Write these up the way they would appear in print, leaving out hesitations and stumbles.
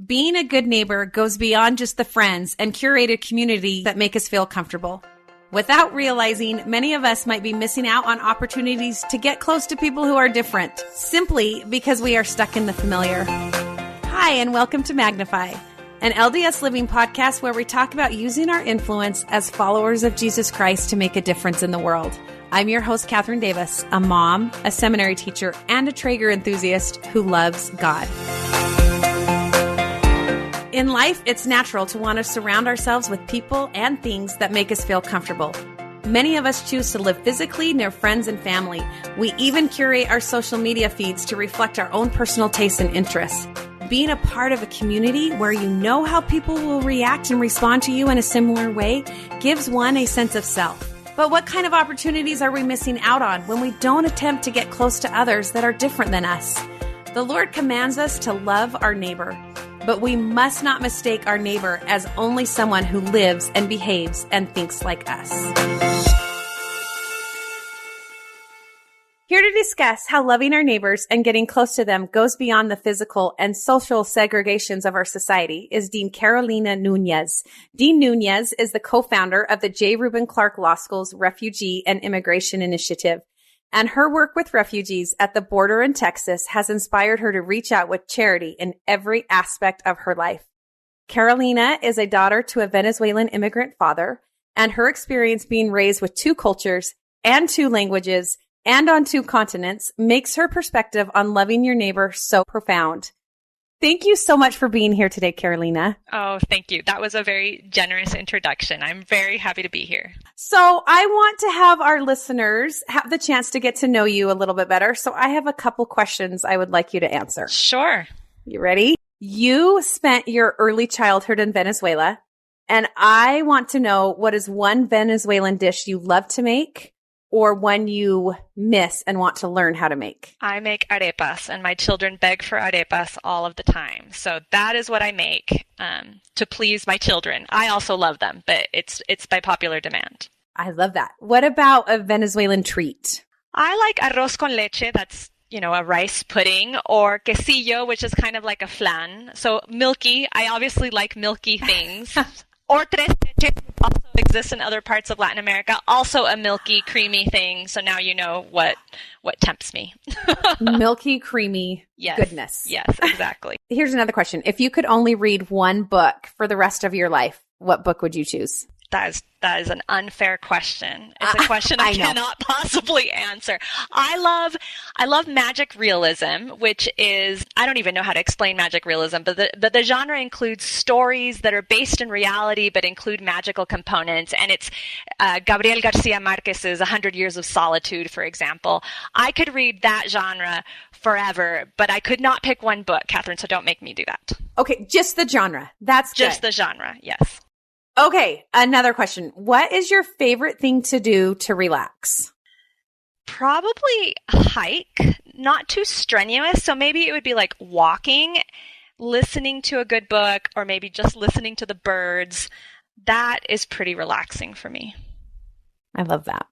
Being a good neighbor goes beyond just the friends and curated community that make us feel comfortable. Without realizing, many of us might be missing out on opportunities to get close to people who are different, simply because we are stuck in the familiar. Hi, and welcome to Magnify, an LDS Living podcast where we talk about using our influence as followers of Jesus Christ to make a difference in the world. I'm your host, Catherine Davis, a mom, a seminary teacher, and a Traeger enthusiast who loves God. In life, it's natural to want to surround ourselves with people and things that make us feel comfortable. Many of us choose to live physically near friends and family. We even curate our social media feeds to reflect our own personal tastes and interests. Being a part of a community where you know how people will react and respond to you in a similar way gives one a sense of self. But what kind of opportunities are we missing out on when we don't attempt to get close to others that are different than us? The Lord commands us to love our neighbor, but we must not mistake our neighbor as only someone who lives and behaves and thinks like us. Here to discuss how loving our neighbors and getting close to them goes beyond the physical and social segregations of our society is Dean Carolina Nuñez. Dean Núñez is the co-founder of the J. Reuben Clark Law School's Refugee and Immigration Initiative, and her work with refugees at the border in Texas has inspired her to reach out with charity in every aspect of her life. Carolina is a daughter to a Venezuelan immigrant father, and her experience being raised with two cultures and two languages and on two continents makes her perspective on loving your neighbor so profound. Thank you so much for being here today, Carolina. Oh, thank you. That was a very generous introduction. I'm very happy to be here. So I want to have our listeners have the chance to get to know you a little bit better. So I have a couple questions I would like you to answer. Sure. You ready? You spent your early childhood in Venezuela, and I want to know, what is one Venezuelan dish you love to make or one you miss and want to learn how to make? I make arepas, and my children beg for arepas all of the time. So that is what I make to please my children. I also love them, but it's by popular demand. I love that. What about a Venezuelan treat? I like arroz con leche. That's, a rice pudding, or quesillo, which is kind of like a flan. So milky. I obviously like milky things. Or tres leches also exists in other parts of Latin America. Also a milky, creamy thing. So now you know what tempts me. Milky, creamy goodness. Yes, exactly. Here's another question. If you could only read one book for the rest of your life, what book would you choose? That is an unfair question. It's a question I cannot possibly answer. I love magic realism, which is, I don't even know how to explain magic realism, but the genre includes stories that are based in reality but include magical components. And it's Gabriel Garcia Marquez's 100 Years of Solitude, for example. I could read that genre forever, but I could not pick one book, Catherine, so don't make me do that. Okay, just the genre. That's just good. The genre, yes. Okay, another question. What is your favorite thing to do to relax? Probably hike, not too strenuous. So maybe it would be like walking, listening to a good book, or maybe just listening to the birds. That is pretty relaxing for me. I love that.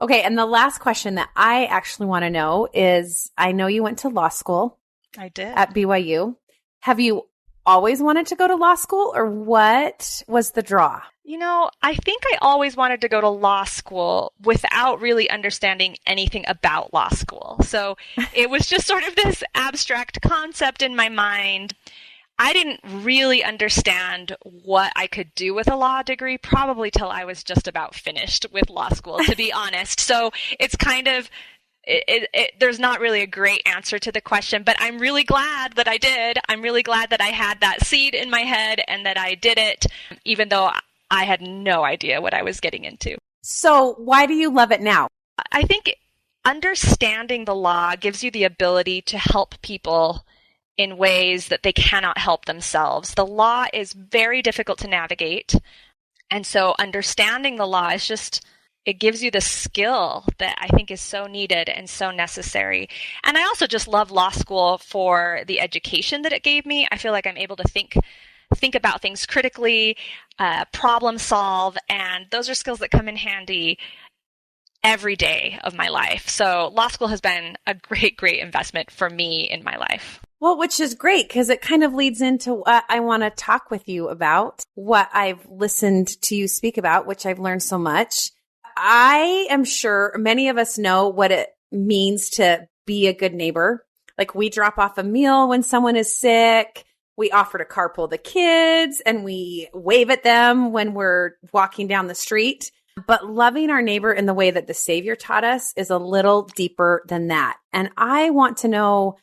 Okay, and the last question that I actually want to know is, I know you went to law school. I did. At BYU. Have you always wanted to go to law school, or what was the draw? I think I always wanted to go to law school without really understanding anything about law school. So it was just sort of this abstract concept in my mind. I didn't really understand what I could do with a law degree, probably till I was just about finished with law school, to be honest. So it's kind of, there's not really a great answer to the question, but I'm really glad that I did. I'm really glad that I had that seed in my head and that I did it, even though I had no idea what I was getting into. So why do you love it now? I think understanding the law gives you the ability to help people in ways that they cannot help themselves. The law is very difficult to navigate. And so understanding the law is just, it gives you the skill that I think is so needed and so necessary. And I also just love law school for the education that it gave me. I feel like I'm able to think about things critically, problem solve, and those are skills that come in handy every day of my life. So law school has been a great, great investment for me in my life. Well, which is great because it kind of leads into what I want to talk with you about, what I've listened to you speak about, which I've learned so much. I am sure many of us know what it means to be a good neighbor. Like we drop off a meal when someone is sick. We offer to carpool the kids and we wave at them when we're walking down the street. But loving our neighbor in the way that the Savior taught us is a little deeper than that. And I want to know,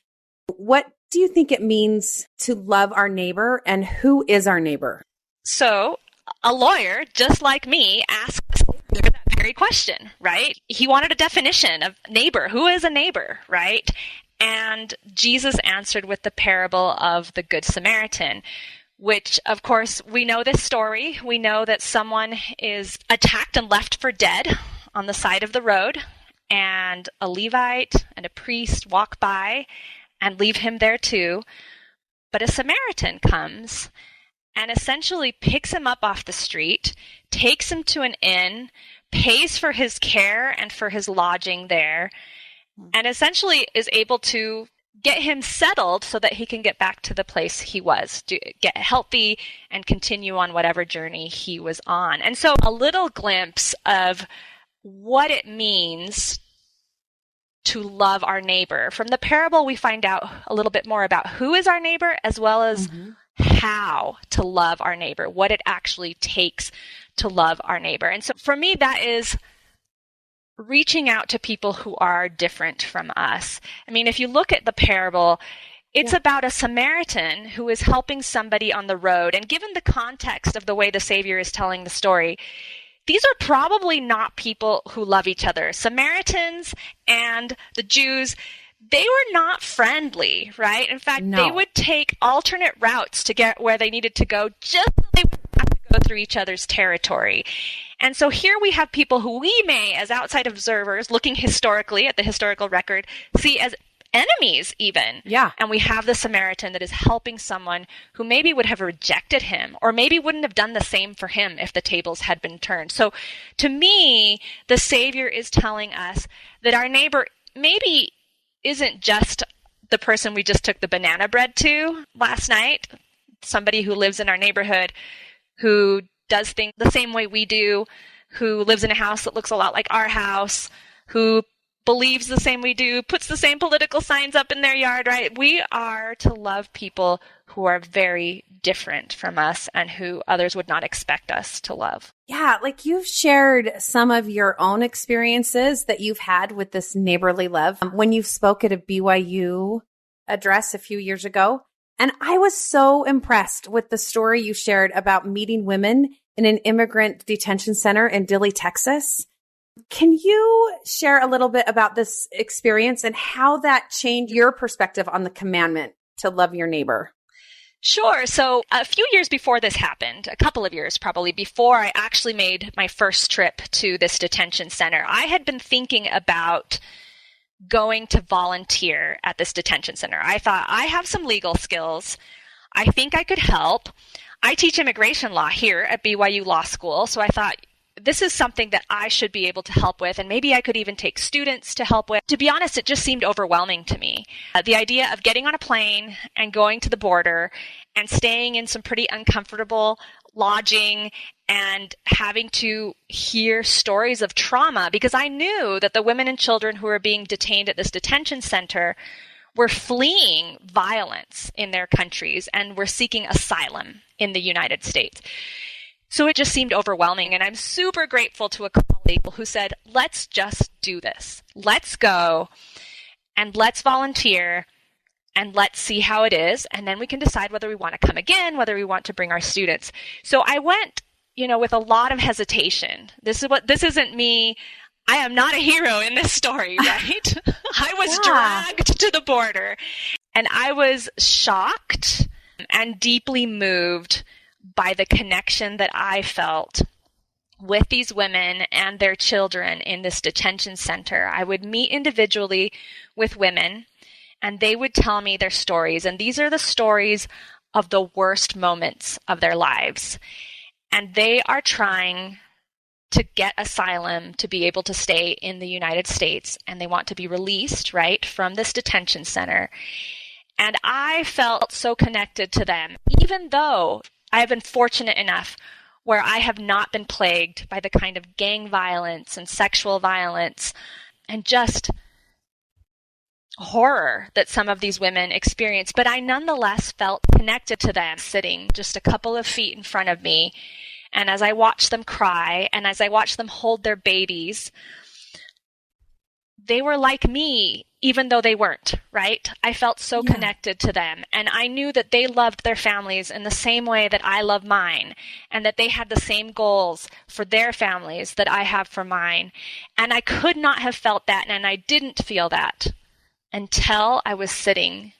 what do you think it means to love our neighbor, and who is our neighbor? So a lawyer, just like me, asked that very question, right? He wanted a definition of neighbor. Who is a neighbor, right? And Jesus answered with the parable of the Good Samaritan, which, of course, we know this story. We know that someone is attacked and left for dead on the side of the road, and a Levite and a priest walk by and leave him there too. But a Samaritan comes and essentially picks him up off the street, takes him to an inn, pays for his care and for his lodging there, and essentially is able to get him settled so that he can get back to the place he was, to get healthy and continue on whatever journey he was on. And so a little glimpse of what it means to love our neighbor. From the parable, we find out a little bit more about who is our neighbor, as well as how to love our neighbor, what it actually takes to love our neighbor. And so for me, that is reaching out to people who are different from us. I mean, if you look at the parable, it's about a Samaritan who is helping somebody on the road. And given the context of the way the Savior is telling the story, these are probably not people who love each other. Samaritans and the Jews, they were not friendly, right? In fact, they would take alternate routes to get where they needed to go just so they wouldn't have to go through each other's territory. And so here we have people who we may, as outside observers, looking historically at the historical record, see as enemies even. Yeah. And we have the Samaritan that is helping someone who maybe would have rejected him or maybe wouldn't have done the same for him if the tables had been turned. So to me, the Savior is telling us that our neighbor maybe isn't just the person we just took the banana bread to last night, somebody who lives in our neighborhood, who does things the same way we do, who lives in a house that looks a lot like our house, who believes the same we do, puts the same political signs up in their yard, right? We are to love people who are very different from us and who others would not expect us to love. Yeah, like you've shared some of your own experiences that you've had with this neighborly love when you spoke at a BYU address a few years ago. And I was so impressed with the story you shared about meeting women in an immigrant detention center in Dilley, Texas. Can you share a little bit about this experience and how that changed your perspective on the commandment to love your neighbor? Sure. So a few years before this happened, a couple of years probably before I actually made my first trip to this detention center, I had been thinking about going to volunteer at this detention center. I thought, I have some legal skills. I think I could help. I teach immigration law here at BYU Law School, so I thought, this is something that I should be able to help with, and maybe I could even take students to help with. To be honest, it just seemed overwhelming to me. The idea of getting on a plane and going to the border and staying in some pretty uncomfortable lodging and having to hear stories of trauma, because I knew that the women and children who were being detained at this detention center were fleeing violence in their countries and were seeking asylum in the United States. So it just seemed overwhelming, and I'm super grateful to a colleague who said, let's just do this. Let's go, and let's volunteer, and let's see how it is, and then we can decide whether we want to come again, whether we want to bring our students. So I went, with a lot of hesitation. This isn't me. I am not a hero in this story, right? I was dragged to the border, and I was shocked and deeply moved by the connection that I felt with these women and their children in this detention center. I would meet individually with women, and they would tell me their stories. And these are the stories of the worst moments of their lives. And they are trying to get asylum to be able to stay in the United States. And they want to be released, right, from this detention center. And I felt so connected to them, even though I've been fortunate enough where I have not been plagued by the kind of gang violence and sexual violence and just horror that some of these women experience. But I nonetheless felt connected to them, sitting just a couple of feet in front of me. And as I watched them cry and as I watched them hold their babies, they were like me, even though they weren't, right? I felt so connected to them. And I knew that they loved their families in the same way that I love mine, and that they had the same goals for their families that I have for mine. And I could not have felt that, and I didn't feel that until I was sitting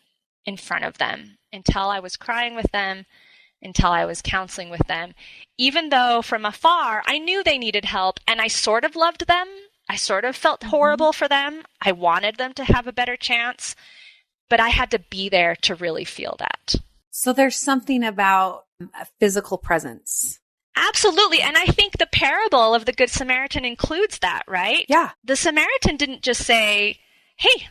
in front of them, until I was crying with them, until I was counseling with them. Even though from afar, I knew they needed help, and I sort of loved them. I sort of felt horrible for them. I wanted them to have a better chance, but I had to be there to really feel that. So there's something about a physical presence. Absolutely. And I think the parable of the Good Samaritan includes that, right? Yeah. The Samaritan didn't just say, hey,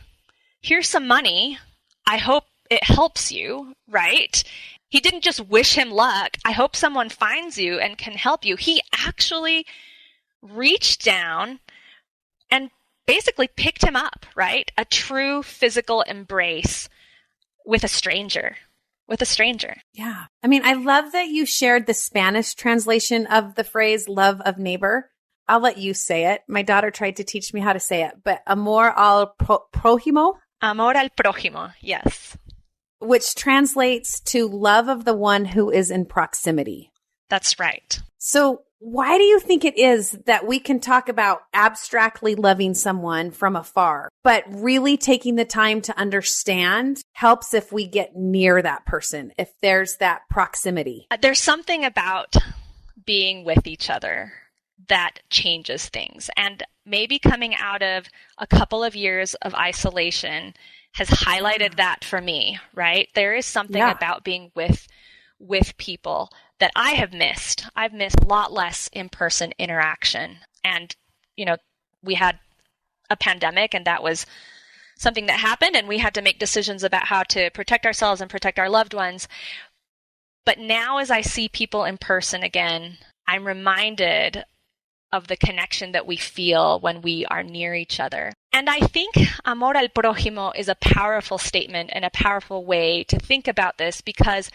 here's some money. I hope it helps you, right? He didn't just wish him luck. I hope someone finds you and can help you. He actually reached down and basically picked him up, right? A true physical embrace with a stranger. Yeah. I mean, I love that you shared the Spanish translation of the phrase love of neighbor. I'll let you say it. My daughter tried to teach me how to say it, but amor al prójimo. Amor al prójimo, yes. Which translates to love of the one who is in proximity. That's right. So why do you think it is that we can talk about abstractly loving someone from afar, but really taking the time to understand helps if we get near that person, if there's that proximity? There's something about being with each other that changes things. And maybe coming out of a couple of years of isolation has highlighted that for me, right? There is something about being with people that I have missed. I've missed a lot less in-person interaction. And, we had a pandemic, and that was something that happened, and we had to make decisions about how to protect ourselves and protect our loved ones. But now as I see people in person again, I'm reminded of the connection that we feel when we are near each other. And I think amor al prójimo is a powerful statement and a powerful way to think about this, because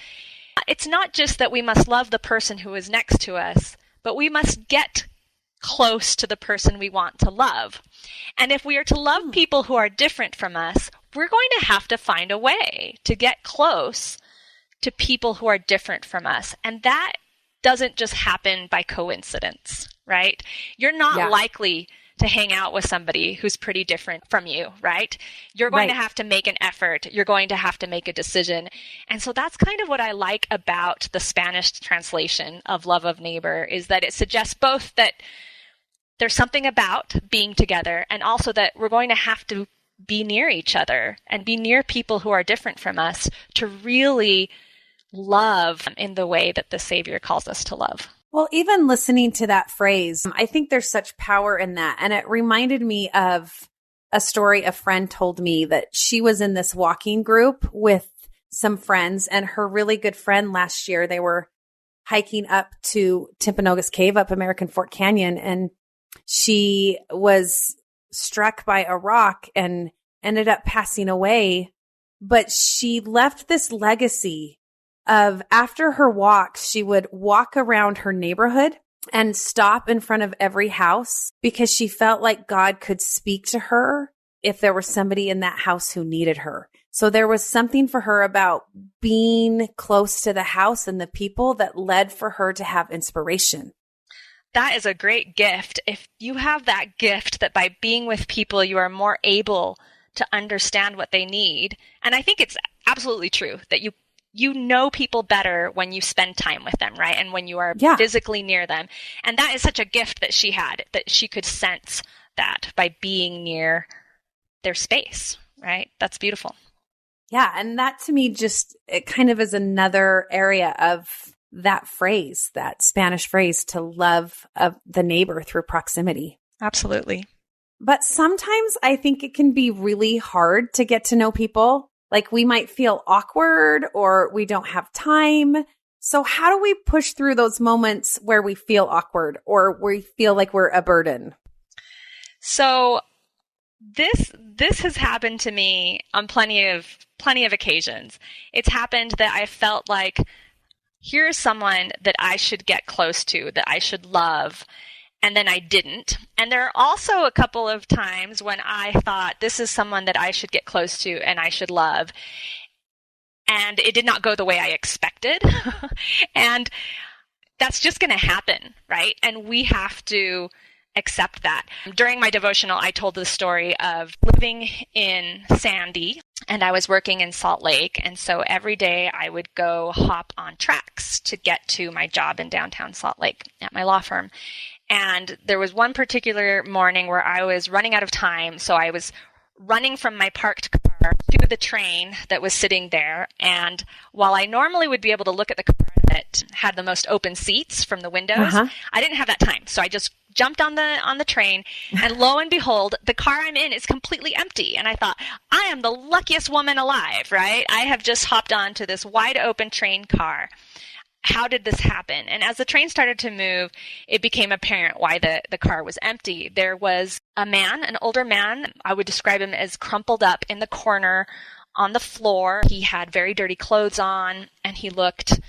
it's not just that we must love the person who is next to us, but we must get close to the person we want to love. And if we are to love people who are different from us, we're going to have to find a way to get close to people who are different from us. And that doesn't just happen by coincidence, right? You're not likely to hang out with somebody who's pretty different from you, right? You're going to have to make an effort. You're going to have to make a decision. And so that's kind of what I like about the Spanish translation of love of neighbor, is that it suggests both that there's something about being together, and also that we're going to have to be near each other and be near people who are different from us to really love in the way that the Savior calls us to love. Well, even listening to that phrase, I think there's such power in that. And it reminded me of a story a friend told me, that she was in this walking group with some friends, and her really good friend last year, they were hiking up to Timpanogos Cave up American Fork Canyon, and she was struck by a rock and ended up passing away. But she left this legacy of, after her walk, she would walk around her neighborhood and stop in front of every house, because she felt like God could speak to her if there was somebody in that house who needed her. So there was something for her about being close to the house and the people that led for her to have inspiration. That is a great gift. If you have that gift that by being with people, you are more able to understand what they need. And I think it's absolutely true that you know people better when you spend time with them, right? And when you are physically near them. And that is such a gift that she had, that she could sense that by being near their space, right? That's beautiful. Yeah. And that to me just, it kind of is another area of that phrase, that Spanish phrase, to love of the neighbor through proximity. Absolutely. But sometimes I think it can be really hard to get to know people Like we might feel awkward or we don't have time. So how do we push through those moments where we feel awkward or we feel like we're a burden? So this has happened to me on plenty of occasions. It's happened that I felt like here's someone that I should get close to, that I should love, and then I didn't. And there are also a couple of times when I thought this is someone that I should get close to and I should love, and it did not go the way I expected. And that's just going to happen, right? And we have to accept that. During my devotional, I told the story of living in Sandy, and I was working in Salt Lake. And so every day I would go hop on tracks to get to my job in downtown Salt Lake at my law firm. And there was one particular morning where I was running out of time. So I was running from my parked car to the train that was sitting there. And while I normally would be able to look at the car that had the most open seats from the windows, I didn't have that time. So I just jumped on the train, and lo and behold, the car I'm in is completely empty. And I thought, I am the luckiest woman alive, right? I have just hopped onto this wide open train car. How did this happen? And as the train started to move, it became apparent why the car was empty. There was a man, an older man, I would describe him as crumpled up in the corner on the floor. He had very dirty clothes on, and he looked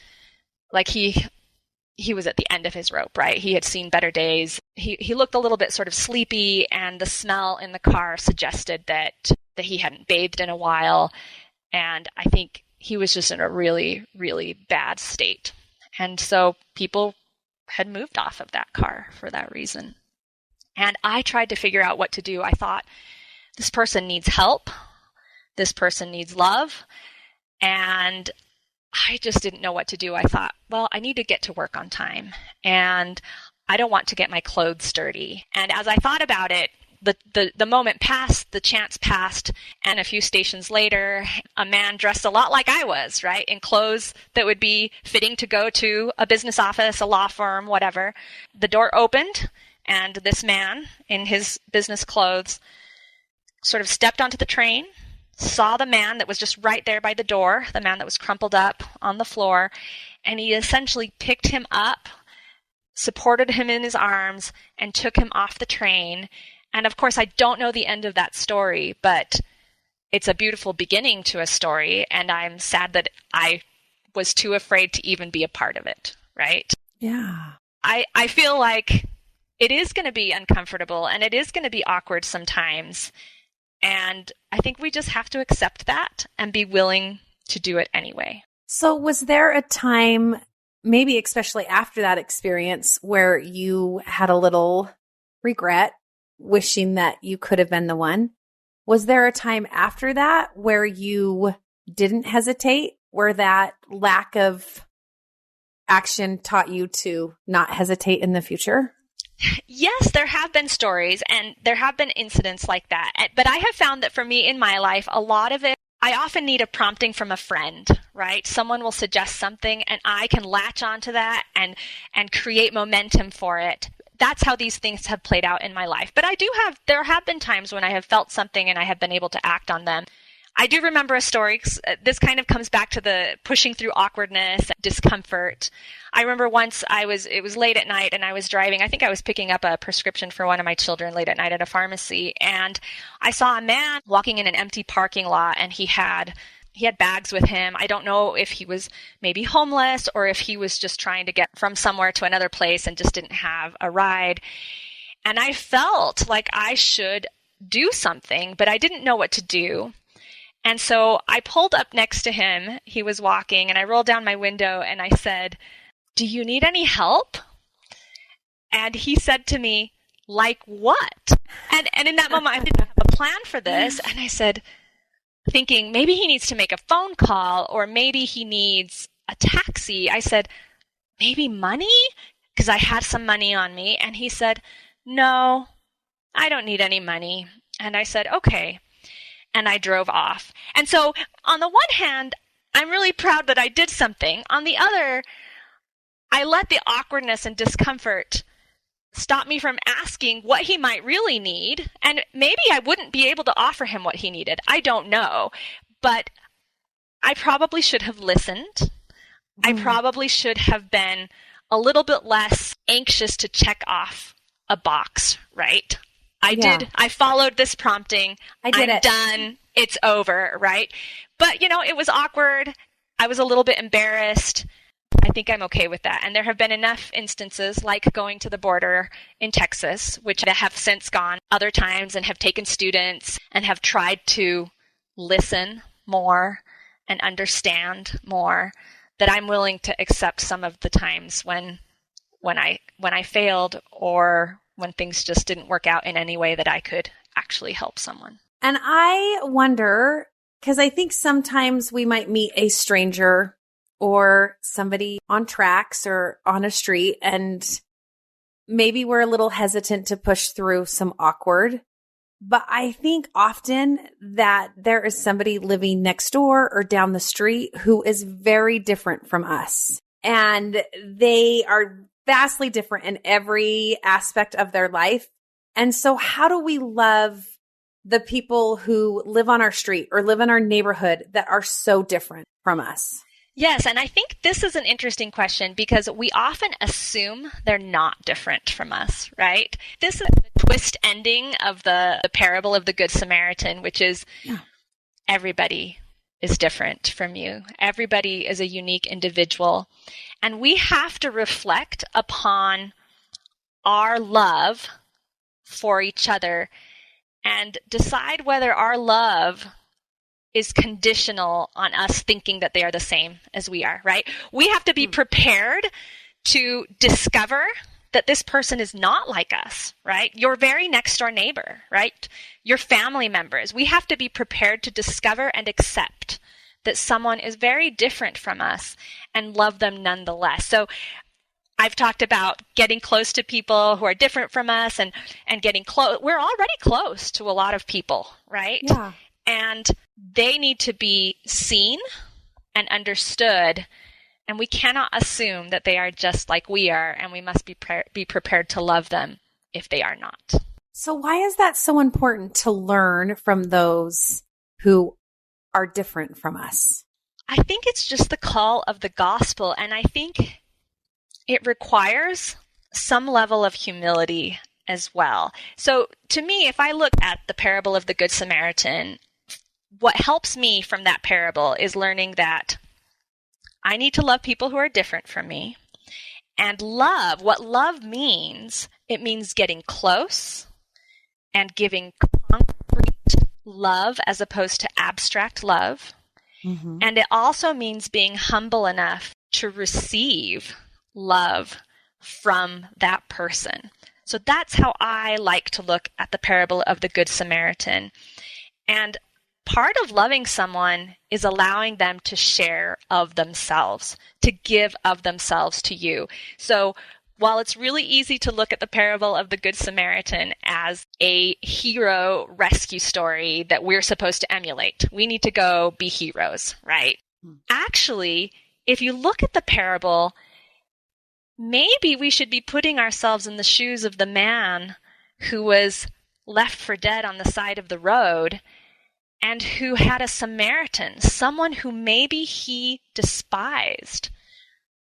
like he was at the end of his rope, right? He had seen better days. He looked a little bit sort of sleepy, and the smell in the car suggested that he hadn't bathed in a while. And I think he was just in a really, really bad state. And so people had moved off of that car for that reason. And I tried to figure out what to do. I thought, this person needs help. This person needs love. And I just didn't know what to do. I thought, well, I need to get to work on time, and I don't want to get my clothes dirty. And as I thought about it, the moment passed, the chance passed, and a few stations later, a man dressed a lot like I was, right, in clothes that would be fitting to go to a business office, a law firm, whatever. The door opened, and this man in his business clothes sort of stepped onto the train, saw the man that was just right there by the door, the man that was crumpled up on the floor, and he essentially picked him up, supported him in his arms, and took him off the train. And of course, I don't know the end of that story, but it's a beautiful beginning to a story, and I'm sad that I was too afraid to even be a part of it, right? Yeah. I feel like it is going to be uncomfortable, and it is going to be awkward sometimes. And I think we just have to accept that and be willing to do it anyway. So was there a time, maybe especially after that experience, where you had a little regret, wishing that you could have been the one? Was there a time after that where you didn't hesitate, where that lack of action taught you to not hesitate in the future? Yes, there have been stories and there have been incidents like that. But I have found that for me in my life, a lot of it, I often need a prompting from a friend, right? Someone will suggest something and I can latch onto that and create momentum for it. That's how these things have played out in my life. But there have been times when I have felt something and I have been able to act on them. I do remember a story. This kind of comes back to the pushing through awkwardness, discomfort. I remember once it was late at night and I was driving. I think I was picking up a prescription for one of my children late at night at a pharmacy. And I saw a man walking in an empty parking lot and he had bags with him. I don't know if he was maybe homeless or if he was just trying to get from somewhere to another place and just didn't have a ride. And I felt like I should do something, but I didn't know what to do. And so I pulled up next to him. He was walking and I rolled down my window and I said, "Do you need any help?" And he said to me, "Like what?" And in that moment, I didn't have a plan for this. And I said, thinking maybe he needs to make a phone call or maybe he needs a taxi. I said, "Maybe money?" Because I had some money on me. And he said, "No, I don't need any money." And I said, "Okay." And I drove off. And so on the one hand, I'm really proud that I did something. On the other, I let the awkwardness and discomfort stop me from asking what he might really need. And maybe I wouldn't be able to offer him what he needed. I don't know. But I probably should have listened. I probably should have been a little bit less anxious to check off a box, right? I followed this prompting. I'm done. It's over, right? But, it was awkward. I was a little bit embarrassed. I think I'm okay with that. And there have been enough instances, like going to the border in Texas, which I have since gone other times and have taken students and have tried to listen more and understand more, that I'm willing to accept some of the times when I failed, or when things just didn't work out in any way that I could actually help someone. And I wonder, because I think sometimes we might meet a stranger or somebody on tracks or on a street, and maybe we're a little hesitant to push through some awkward. But I think often that there is somebody living next door or down the street who is very different from us. And they are vastly different in every aspect of their life. And so how do we love the people who live on our street or live in our neighborhood that are so different from us? Yes, and I think this is an interesting question because we often assume they're not different from us, right? This is the twist ending of the parable of the Good Samaritan, which is everybody is different from you. Everybody is a unique individual. And we have to reflect upon our love for each other and decide whether our love is conditional on us thinking that they are the same as we are, right? We have to be prepared to discover that this person is not like us, right? Your very next door neighbor, right? Your family members. We have to be prepared to discover and accept that someone is very different from us and love them nonetheless. So I've talked about getting close to people who are different from us and getting close. We're already close to a lot of people, right? Yeah. And they need to be seen and understood, and we cannot assume that they are just like we are, and we must be prepared to love them if they are not. So why is that so important to learn from those who are different from us? I think it's just the call of the gospel, and I think it requires some level of humility as well. So to me, if I look at the parable of the Good Samaritan, what helps me from that parable is learning that I need to love people who are different from me. And love, what love means, it means getting close and giving concrete love as opposed to abstract love. Mm-hmm. And it also means being humble enough to receive love from that person. So that's how I like to look at the parable of the Good Samaritan. And part of loving someone is allowing them to share of themselves, to give of themselves to you. So while it's really easy to look at the parable of the Good Samaritan as a hero rescue story that we're supposed to emulate, we need to go be heroes, right? Actually, if you look at the parable, maybe we should be putting ourselves in the shoes of the man who was left for dead on the side of the road and who had a Samaritan, someone who maybe he despised,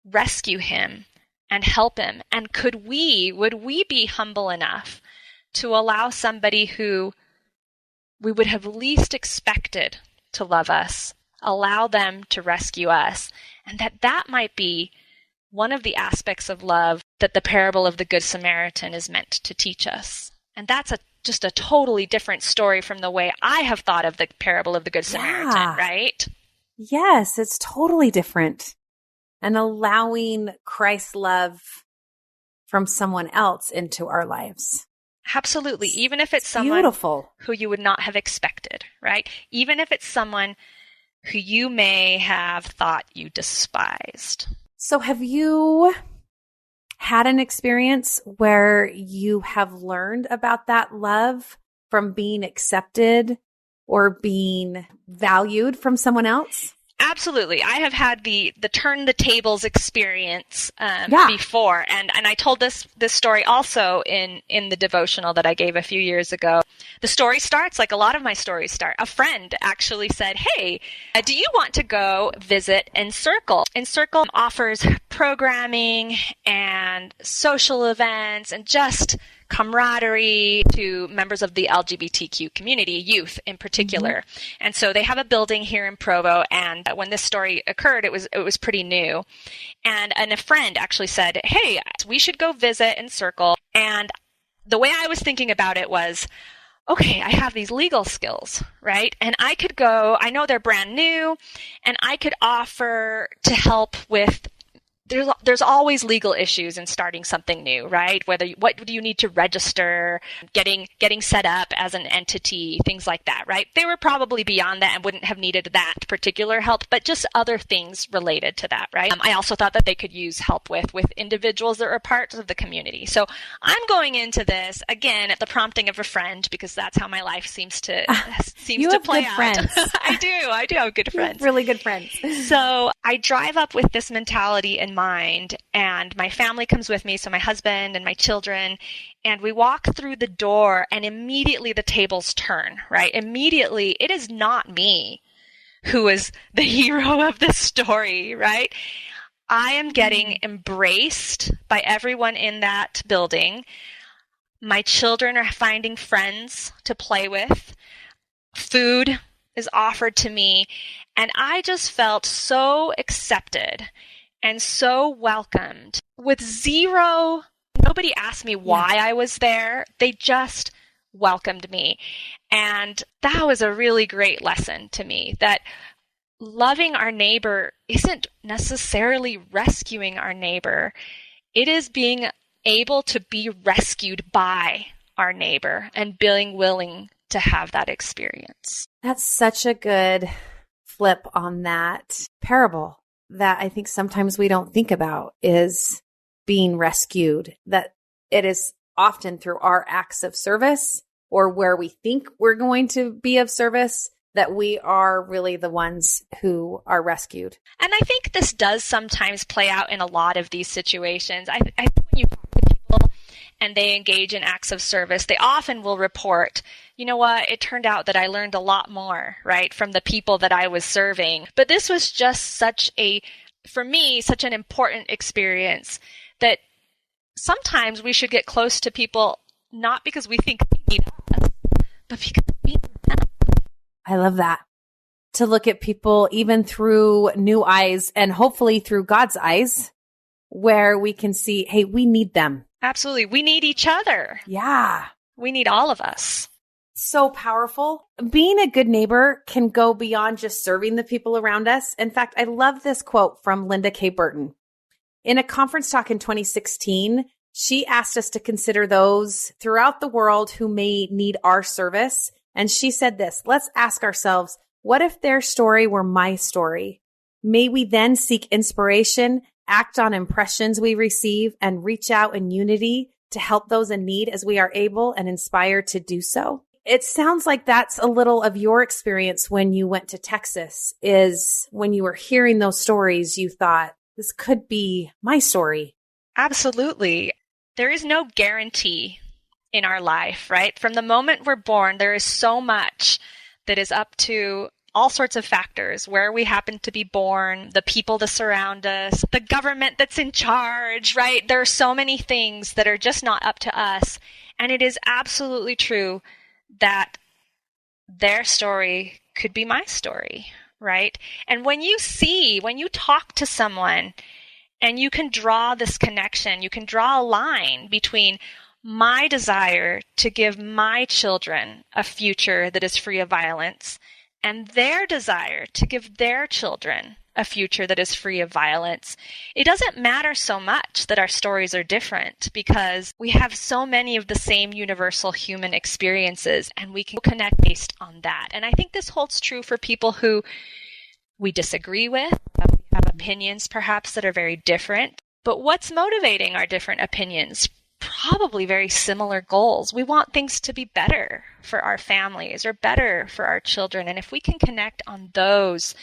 rescue him and help him. And would we be humble enough to allow somebody who we would have least expected to love us, allow them to rescue us? And that might be one of the aspects of love that the parable of the Good Samaritan is meant to teach us. And that's just a totally different story from the way I have thought of the parable of the Good Samaritan, right? Yes, it's totally different. And allowing Christ's love from someone else into our lives. Absolutely. Even if it's someone beautiful who you would not have expected, right? Even if it's someone who you may have thought you despised. So have you had an experience where you have learned about that love from being accepted or being valued from someone else? Absolutely. I have had the turn the tables experience before. And I told this story also in the devotional that I gave a few years ago. The story starts like a lot of my stories start. A friend actually said, "Hey, do you want to go visit Encircle?" Encircle offers programming and social events and just camaraderie to members of the LGBTQ community, youth in particular. And so they have a building here in Provo, and when this story occurred, it was pretty new. And a friend actually said, "Hey, we should go visit Encircle." And the way I was thinking about it was, okay, I have these legal skills, right? And I could go, I know they're brand new, and I could offer to help with there's always legal issues in starting something new, right? What do you need to register, getting set up as an entity, things like that, right? They were probably beyond that and wouldn't have needed that particular help, but just other things related to that, right? I also thought that they could use help with individuals that are parts of the community. So I'm going into this again at the prompting of a friend, because that's how my life seems to play out. Friends. I do have good friends. Really good friends. So I drive up with this mentality in mind, and my family comes with me, so my husband and my children, and we walk through the door, and immediately the tables turn, right? Immediately, it is not me who is the hero of this story, right? I am getting embraced by everyone in that building. My children are finding friends to play with. Food is offered to me, and I just felt so accepted and so welcomed with nobody asked me why I was there. They just welcomed me. And that was a really great lesson to me, that loving our neighbor isn't necessarily rescuing our neighbor. It is being able to be rescued by our neighbor and being willing to have that experience. That's such a good flip on that parable that I think sometimes we don't think about, is being rescued, that it is often through our acts of service or where we think we're going to be of service that we are really the ones who are rescued. And I think this does sometimes play out in a lot of these situations. I think when you talk to people and they engage in acts of service, they often will report, you know what, it turned out that I learned a lot more, right, from the people that I was serving. But this was just for me, such an important experience that sometimes we should get close to people, not because we think they need us, but because we need them. I love that. To look at people even through new eyes, and hopefully through God's eyes, where we can see, hey, we need them. Absolutely. We need each other. Yeah. We need all of us. So powerful. Being a good neighbor can go beyond just serving the people around us. In fact, I love this quote from Linda K. Burton. In a conference talk in 2016, she asked us to consider those throughout the world who may need our service. And she said this, let's ask ourselves, what if their story were my story? May we then seek inspiration, act on impressions we receive, and reach out in unity to help those in need as we are able and inspired to do so. It sounds like that's a little of your experience when you went to Texas, is when you were hearing those stories, you thought, this could be my story. Absolutely. There is no guarantee in our life, right? From the moment we're born, there is so much that is up to all sorts of factors, where we happen to be born, the people that surround us, the government that's in charge, right? There are so many things that are just not up to us. And it is absolutely true that their story could be my story, right? And when you talk to someone and you can draw this connection, you can draw a line between my desire to give my children a future that is free of violence and their desire to give their children a future that is free of violence, it doesn't matter so much that our stories are different, because we have so many of the same universal human experiences, and we can connect based on that. And I think this holds true for people who we disagree with. We have opinions perhaps that are very different. But what's motivating our different opinions? Probably very similar goals. We want things to be better for our families or better for our children. And if we can connect on those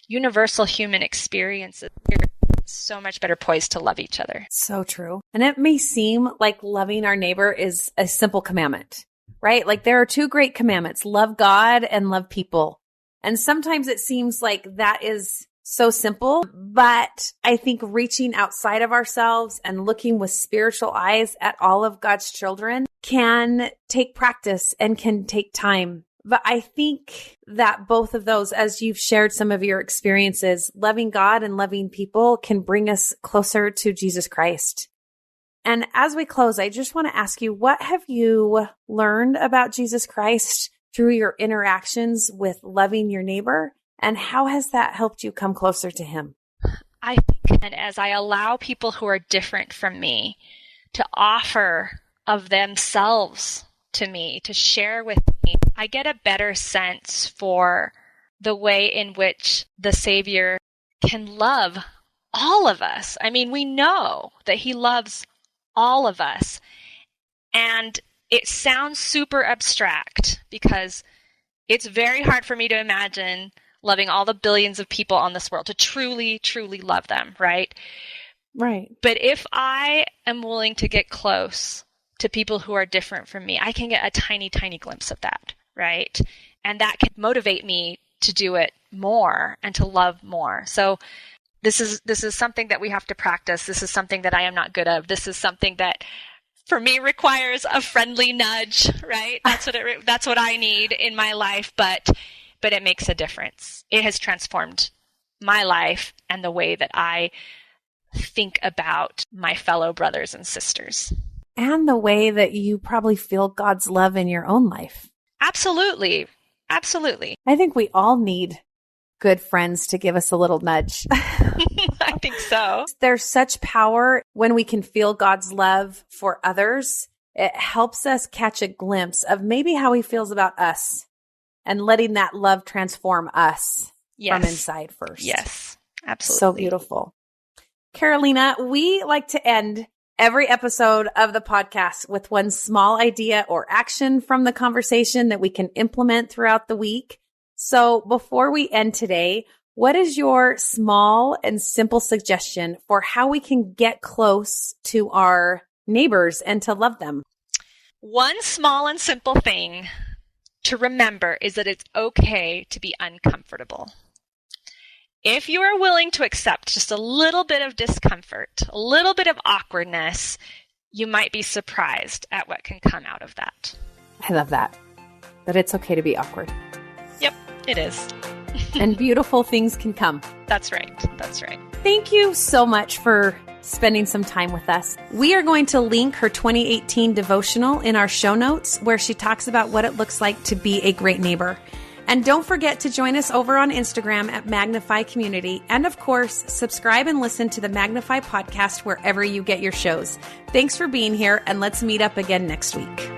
universal human experiences, we're so much better poised to love each other. So true. And it may seem like loving our neighbor is a simple commandment, right? Like there are two great commandments, love God and love people. And sometimes it seems like that is so simple, but I think reaching outside of ourselves and looking with spiritual eyes at all of God's children can take practice and can take time. But I think that both of those, as you've shared some of your experiences, loving God and loving people can bring us closer to Jesus Christ. And as we close, I just want to ask you, what have you learned about Jesus Christ through your interactions with loving your neighbor? And how has that helped you come closer to him? I think that as I allow people who are different from me to offer of themselves to me, to share with me, I get a better sense for the way in which the Savior can love all of us. I mean, we know that he loves all of us. And it sounds super abstract because it's very hard for me to imagine loving all the billions of people on this world, to truly, truly love them, right? Right. But if I am willing to get close to people who are different from me, I can get a tiny, tiny glimpse of that, right? And that can motivate me to do it more and to love more. So this is something that we have to practice. This is something that I am not good at. This is something that for me requires a friendly nudge, right? That's what I need in my life, but it makes a difference. It has transformed my life and the way that I think about my fellow brothers and sisters. And the way that you probably feel God's love in your own life. Absolutely. Absolutely. I think we all need good friends to give us a little nudge. I think so. There's such power when we can feel God's love for others. It helps us catch a glimpse of maybe how he feels about us and letting that love transform us from inside first. Yes, absolutely. So beautiful. Carolina, we like to end every episode of the podcast with one small idea or action from the conversation that we can implement throughout the week. So before we end today, what is your small and simple suggestion for how we can get close to our neighbors and to love them? One small and simple thing to remember is that it's okay to be uncomfortable. If you are willing to accept just a little bit of discomfort, a little bit of awkwardness, you might be surprised at what can come out of that. I love that it's okay to be awkward. Yep, it is. And beautiful things can come. That's right. That's right. Thank you so much for spending some time with us. We are going to link her 2018 devotional in our show notes where she talks about what it looks like to be a great neighbor. And don't forget to join us over on Instagram at Magnify Community. And of course, subscribe and listen to the Magnify podcast wherever you get your shows. Thanks for being here, and let's meet up again next week.